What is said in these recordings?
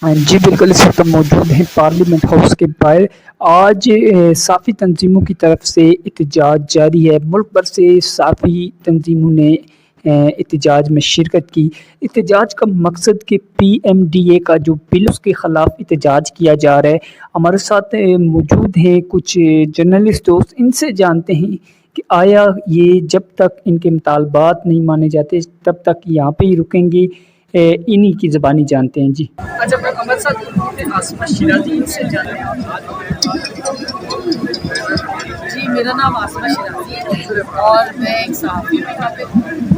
جی بالکل، اس وقت ہم موجود ہیں پارلیمنٹ ہاؤس کے باہر۔ آج صحافی تنظیموں کی طرف سے احتجاج جاری ہے۔ ملک بھر سے صحافی تنظیموں نے احتجاج میں شرکت کی۔ احتجاج کا مقصد کہ پی ایم ڈی اے کا جو بل اس کے خلاف احتجاج کیا جا رہا ہے۔ ہمارے ساتھ موجود ہیں کچھ جرنلسٹ دوست، ان سے جانتے ہیں کہ آیا یہ جب تک ان کے مطالبات نہیں مانے جاتے تب تک یہاں پہ ہی رکیں گے؟ انہی کی زبانی جانتے ہیں جی۔ اچھا، ہمارے ساتھ عاصمہ شیرازی سے جانتے ہیں۔ جی، میرا نام عاصمہ شیرازی ہے اور میں ایک صحافی ہوں یہاں پہ۔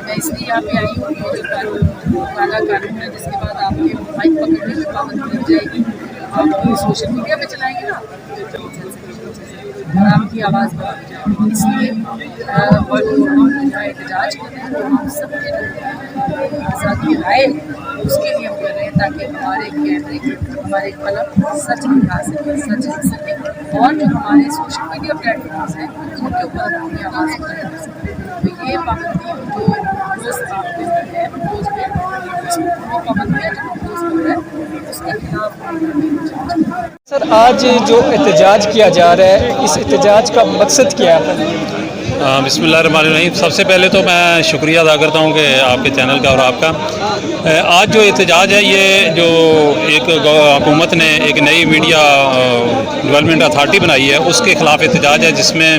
میں اس لیے یہاں پہ آئی ہوں کہ جو کالا قانون ہے جس کے بعد آپ کے مائک پکڑنے کی پابندی لگ جائے گی، آپ سوشل میڈیا پہ چلائیں گے نا اور آپ کی آواز بڑھائی جائے گی۔ اس لیے اور ہم یہاں احتجاج کر رہے ہیں تو ہم سب کے آزادی رائے اس کے لیے ہم کر رہے ہیں تاکہ ہمارے کیمرے ہمارے قلم سچ دکھا سکے، سچ لکھ سکے، اور جو ہمارے سوشل میڈیا پلیٹ فارمس ہیں ان کے اوپر ہم اپنی آواز بلند کر سکیں۔ تو یہ پابندی جو روز آپ ہے روز میں وہ پابندیاں جو روز کر رہے ہیں اس کے خلاف۔ سر، آج جو احتجاج کیا جا رہا ہے، اس احتجاج کا مقصد کیا ہے؟ بسم اللہ الرحمن الرحیم۔ سب سے پہلے تو میں شکریہ ادا کرتا ہوں کہ آپ کے چینل کا اور آپ کا آج جو احتجاج ہے، یہ جو ایک حکومت نے ایک نئی میڈیا ڈیولپمنٹ اتھارٹی بنائی ہے اس کے خلاف احتجاج ہے، جس میں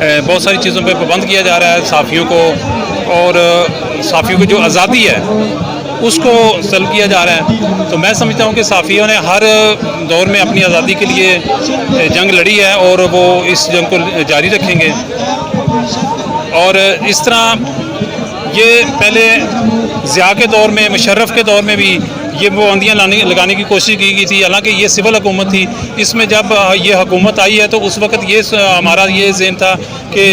بہت ساری چیزوں پہ پابند کیا جا رہا ہے صحافیوں کو، اور صحافیوں کی جو آزادی ہے اس کو سلب کیا جا رہا ہے۔ تو میں سمجھتا ہوں کہ صحافیوں نے ہر دور میں اپنی آزادی کے لیے جنگ لڑی ہے اور وہ اس جنگ کو جاری رکھیں گے۔ اور اس طرح یہ پہلے ضیاء کے دور میں، مشرف کے دور میں بھی یہ پابندیاں لگانے کی کوشش کی گئی تھی، حالانکہ یہ سول حکومت تھی۔ اس میں جب یہ حکومت آئی ہے تو اس وقت یہ ہمارا یہ ذہن تھا کہ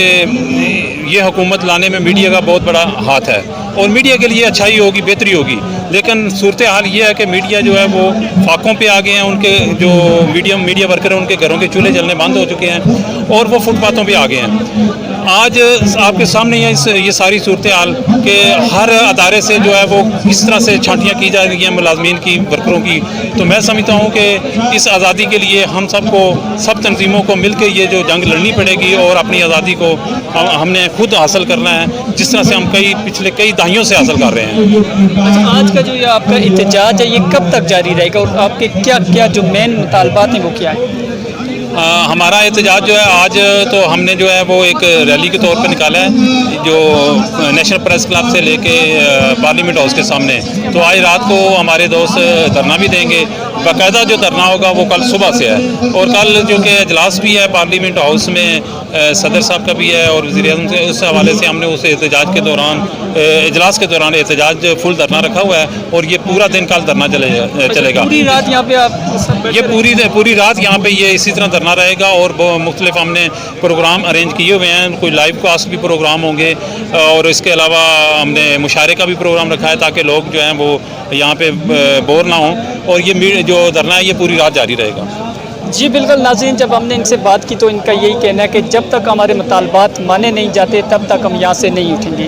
یہ حکومت لانے میں میڈیا کا بہت بڑا ہاتھ ہے اور میڈیا کے لیے اچھائی ہوگی، بہتری ہوگی، لیکن صورتحال یہ ہے کہ میڈیا جو ہے وہ فاقوں پہ آ گئے ہیں۔ ان کے جو میڈیا ورکر ہیں ان کے گھروں کے چولہے جلنے بند ہو چکے ہیں اور وہ فٹ پاتھوں پہ آ گئے ہیں۔ آج آپ کے سامنے یہ ساری صورتحال کہ ہر ادارے سے جو ہے وہ کس طرح سے چھانٹیاں کی جا رہی ہیں ملازمین کی، ورکروں کی۔ تو میں سمجھتا ہوں کہ اس آزادی کے لیے ہم سب تنظیموں کو مل کے یہ جو جنگ لڑنی پڑے گی اور اپنی آزادی کو ہم نے خود حاصل کرنا ہے، جس طرح سے ہم پچھلے کئی دہائیوں سے حاصل کر رہے ہیں۔ اچھا، آج کا جو یہ آپ کا احتجاج ہے یہ کب تک جاری رہے گا اور آپ کے کیا جو مین مطالبات ہیں وہ کیا ہے؟ ہمارا احتجاج جو ہے آج تو ہم نے جو ہے وہ ایک ریلی کے طور پہ نکالا ہے، جو نیشنل پریس کلب سے لے کے پارلیمنٹ ہاؤس کے سامنے۔ تو آج رات کو ہمارے دوست دھرنا بھی دیں گے۔ باقاعدہ جو دھرنا ہوگا وہ کل صبح سے ہے، اور کل جو کہ اجلاس بھی ہے پارلیمنٹ ہاؤس میں، صدر صاحب کا بھی ہے اور وزیر اعظم سے، اس حوالے سے ہم نے اس احتجاج کے دوران اجلاس کے دوران احتجاج فل دھرنا رکھا ہوا ہے، اور یہ پورا دن کل دھرنا چلے گا۔ پوری رات یہاں پہ آپ یہ پوری رات یہاں پہ یہ اسی طرح دھرنا رہے گا، اور مختلف ہم نے پروگرام ارینج کیے ہوئے ہیں۔ کوئی لائیو کاسٹ بھی پروگرام ہوں گے، اور اس کے علاوہ ہم نے مشاعرے کا بھی پروگرام رکھا ہے تاکہ لوگ جو ہیں وہ یہاں پہ بور نہ ہوں، اور یہ جو دھرنا ہے یہ پوری رات جاری رہے گا۔ جی بالکل ناظرین، جب ہم نے ان سے بات کی تو ان کا یہی کہنا ہے کہ جب تک ہمارے مطالبات مانے نہیں جاتے تب تک ہم یہاں سے نہیں اٹھیں گے۔